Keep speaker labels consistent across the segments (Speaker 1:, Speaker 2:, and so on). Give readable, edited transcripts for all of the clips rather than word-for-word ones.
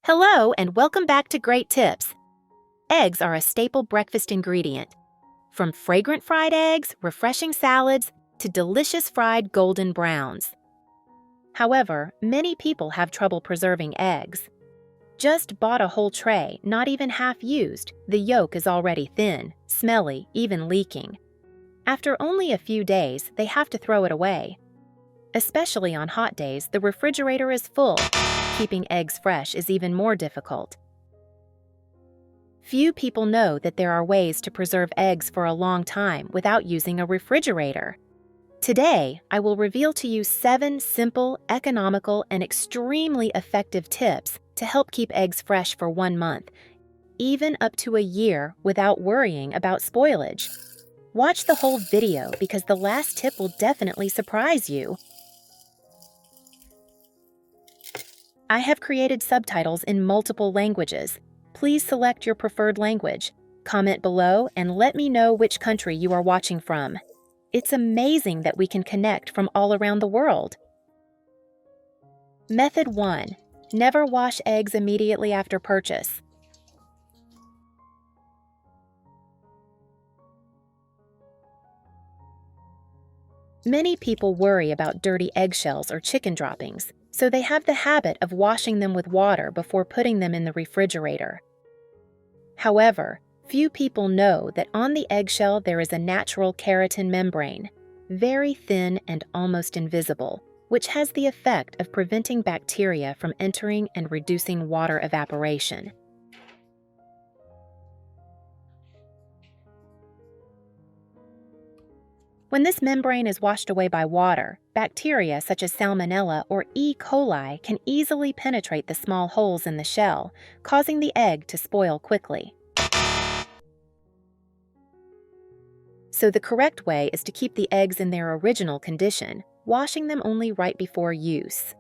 Speaker 1: Hello and welcome back to Great Tips. Eggs are a staple breakfast ingredient. From fragrant fried eggs, refreshing salads, to delicious fried golden browns. However, many people have trouble preserving eggs. Just bought a whole tray, not even half used, the yolk is already thin, smelly, even leaking. After only a few days, they have to throw it away. Especially on hot days, the refrigerator is full. Keeping eggs fresh is even more difficult. Few people know that there are ways to preserve eggs for a long time without using a refrigerator. Today, I will reveal to you 7 simple, economical, and extremely effective tips to help keep eggs fresh for 1 month, even up to a year without worrying about spoilage. Watch the whole video because the last tip will definitely surprise you. I have created subtitles in multiple languages. Please select your preferred language. Comment below and let me know which country you are watching from. It's amazing that we can connect from all around the world. Method 1. Never wash eggs immediately after purchase. Many people worry about dirty eggshells or chicken droppings, so they have the habit of washing them with water before putting them in the refrigerator. However, few people know that on the eggshell there is a natural keratin membrane, very thin and almost invisible, which has the effect of preventing bacteria from entering and reducing water evaporation. When this membrane is washed away by water, bacteria such as Salmonella or E. coli can easily penetrate the small holes in the shell, causing the egg to spoil quickly. So the correct way is to keep the eggs in their original condition, washing them only right before use.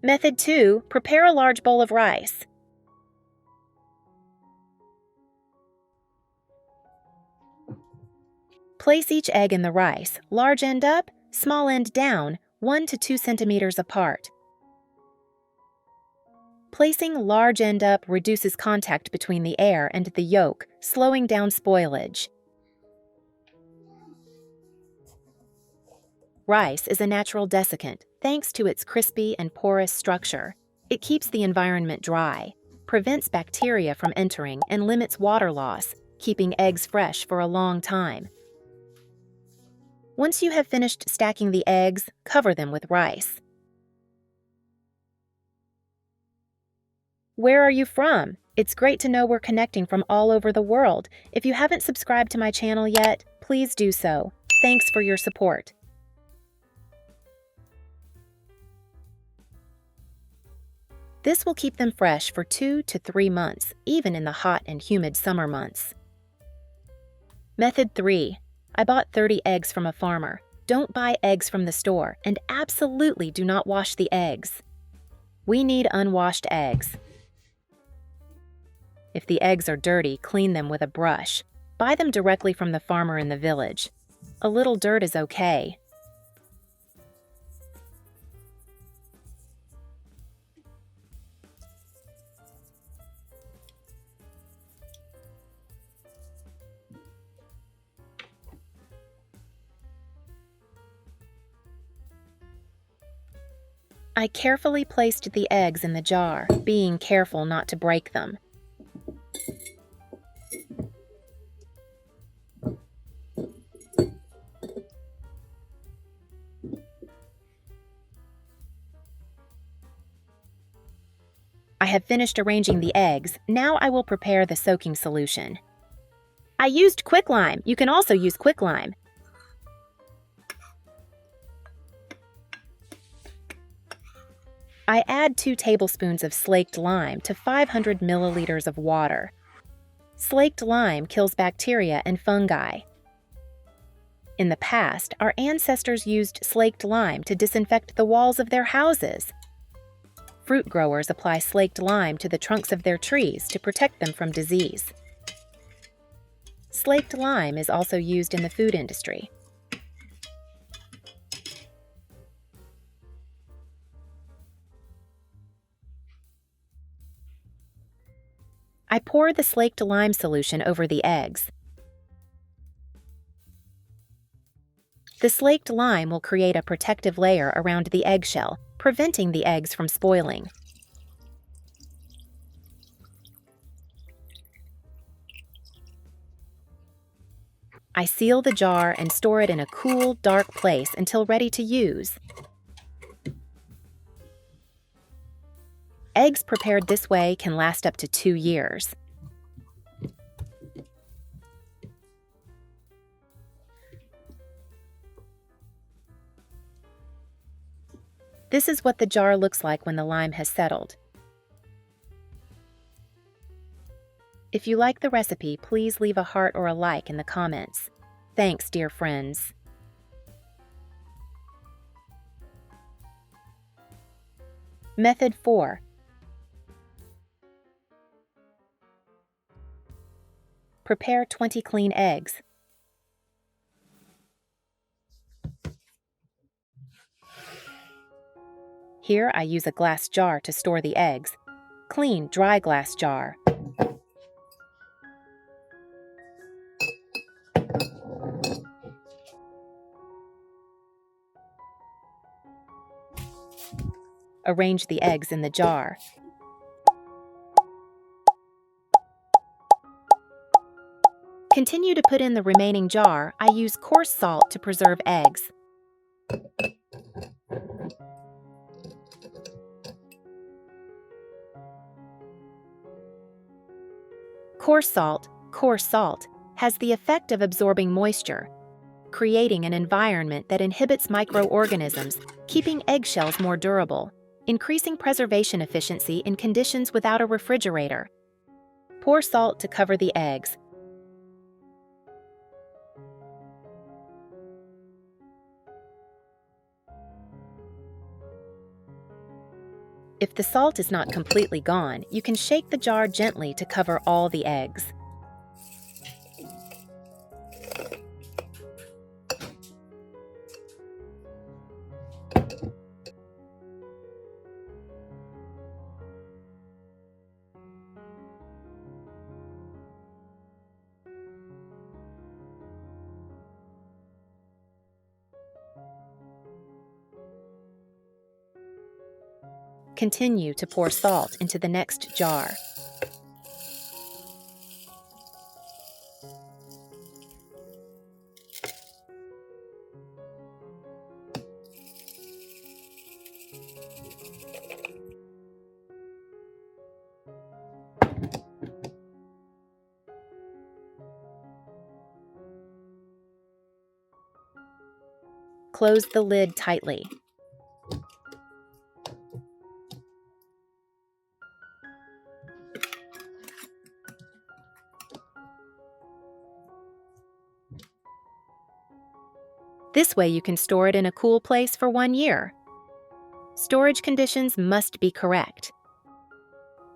Speaker 1: Method 2. Prepare a large bowl of rice. Place each egg in the rice, large end up, small end down, 1 to 2 centimeters apart. Placing large end up reduces contact between the air and the yolk, slowing down spoilage. Rice is a natural desiccant, thanks to its crispy and porous structure. It keeps the environment dry, prevents bacteria from entering, and limits water loss, keeping eggs fresh for a long time. Once you have finished stacking the eggs, cover them with rice. Where are you from? It's great to know we're connecting from all over the world. If you haven't subscribed to my channel yet, please do so. Thanks for your support. This will keep them fresh for 2 to 3 months, even in the hot and humid summer months. Method 3. I bought 30 eggs from a farmer. Don't buy eggs from the store, and absolutely do not wash the eggs. We need unwashed eggs. If the eggs are dirty, clean them with a brush. Buy them directly from the farmer in the village. A little dirt is okay. I carefully placed the eggs in the jar, being careful not to break them. I have finished arranging the eggs. Now I will prepare the soaking solution. I used quicklime. You can also use quicklime. I add 2 tablespoons of slaked lime to 500 milliliters of water. Slaked lime kills bacteria and fungi. In the past, our ancestors used slaked lime to disinfect the walls of their houses. Fruit growers apply slaked lime to the trunks of their trees to protect them from disease. Slaked lime is also used in the food industry. I pour the slaked lime solution over the eggs. The slaked lime will create a protective layer around the eggshell, preventing the eggs from spoiling. I seal the jar and store it in a cool, dark place until ready to use. Eggs prepared this way can last up to 2 years. This is what the jar looks like when the lime has settled. If you like the recipe, please leave a heart or a like in the comments. Thanks, dear friends. Method 4. Prepare 20 clean eggs. Here I use a glass jar to store the eggs. Clean, dry glass jar. Arrange the eggs in the jar. Continue to put in the remaining jar. I use coarse salt to preserve eggs. Coarse salt, has the effect of absorbing moisture, creating an environment that inhibits microorganisms, keeping eggshells more durable, increasing preservation efficiency in conditions without a refrigerator. Pour salt to cover the eggs. If the salt is not completely gone, you can shake the jar gently to cover all the eggs. Continue to pour salt into the next jar. Close the lid tightly. This way you can store it in a cool place for 1 year. Storage conditions must be correct.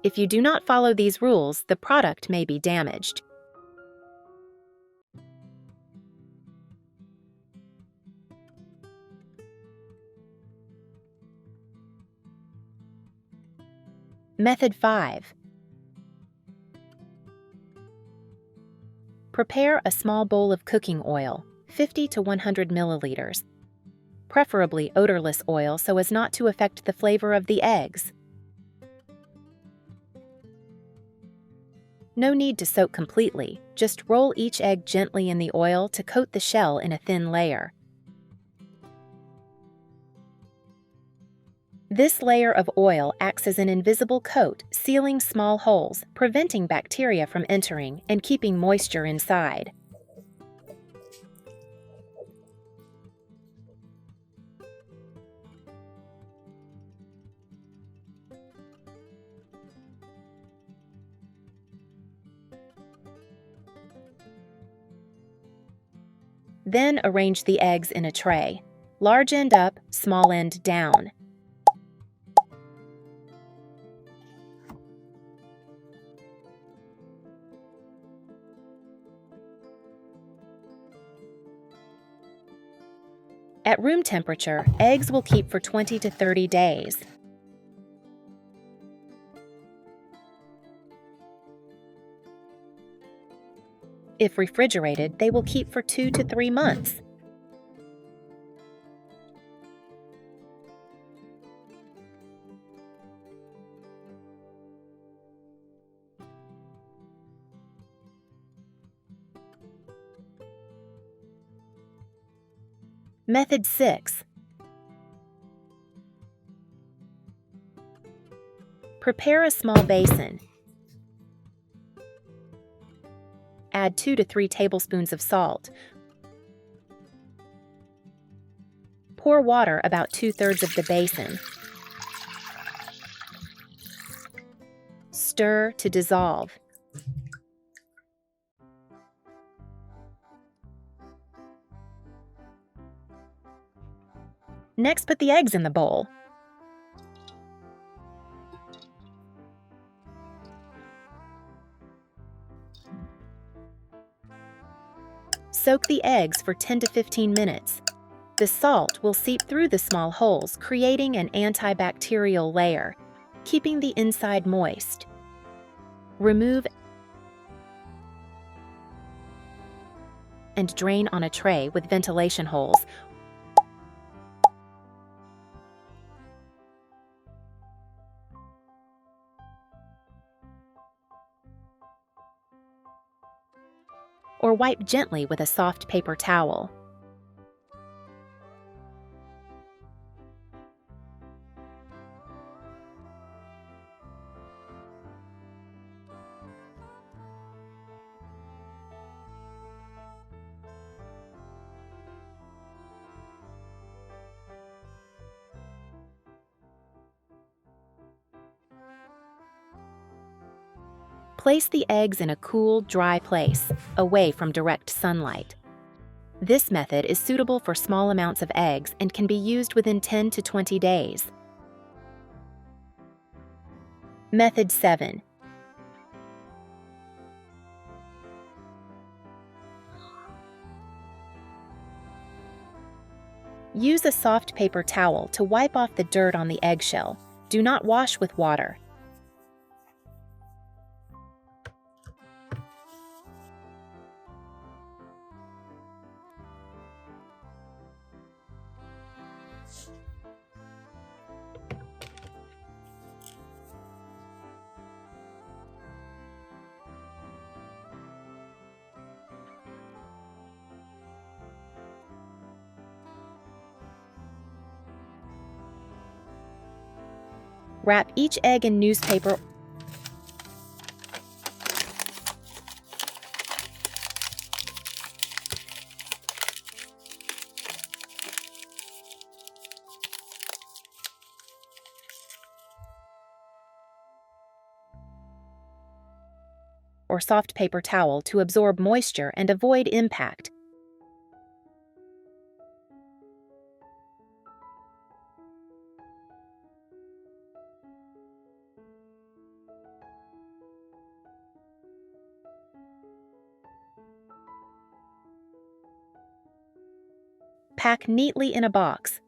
Speaker 1: If you do not follow these rules, the product may be damaged. Method 5. Prepare a small bowl of cooking oil, 50 to 100 milliliters. Preferably odorless oil so as not to affect the flavor of the eggs. No need to soak completely, just roll each egg gently in the oil to coat the shell in a thin layer. This layer of oil acts as an invisible coat, sealing small holes, preventing bacteria from entering and keeping moisture inside. Then arrange the eggs in a tray, large end up, small end down. At room temperature, eggs will keep for 20 to 30 days. If refrigerated, they will keep for 2 to 3 months. Method 6. Prepare a small basin. Add 2 to 3 tablespoons of salt. Pour water about 2/3 of the basin. Stir to dissolve. Next, put the eggs in the bowl. Soak the eggs for 10 to 15 minutes. The salt will seep through the small holes, creating an antibacterial layer, keeping the inside moist. Remove and drain on a tray with ventilation holes. Or wipe gently with a soft paper towel. Place the eggs in a cool, dry place, away from direct sunlight. This method is suitable for small amounts of eggs and can be used within 10 to 20 days. Method 7. Use a soft paper towel to wipe off the dirt on the eggshell. Do not wash with water. Wrap each egg in newspaper or soft paper towel to absorb moisture and avoid impact. Pack neatly in a box.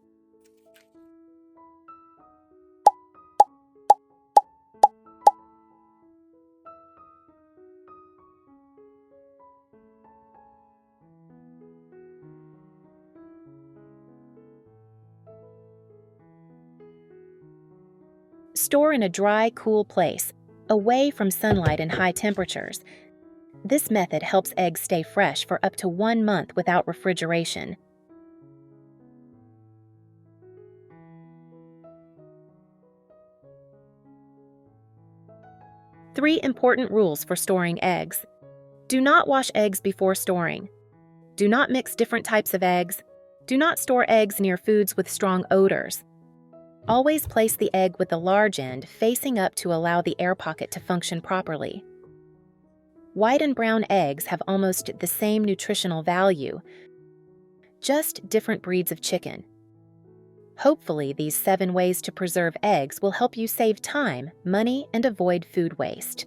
Speaker 1: Store in a dry, cool place, away from sunlight and high temperatures. This method helps eggs stay fresh for up to 1 month without refrigeration. Three important rules for storing eggs. Do not wash eggs before storing. Do not mix different types of eggs. Do not store eggs near foods with strong odors. Always place the egg with the large end facing up to allow the air pocket to function properly. White and brown eggs have almost the same nutritional value, just different breeds of chicken. Hopefully, these 7 ways to preserve eggs will help you save time, money, and avoid food waste.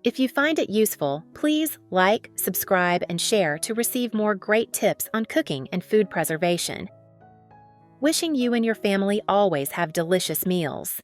Speaker 1: If you find it useful, please like, subscribe, and share to receive more great tips on cooking and food preservation. Wishing you and your family always have delicious meals.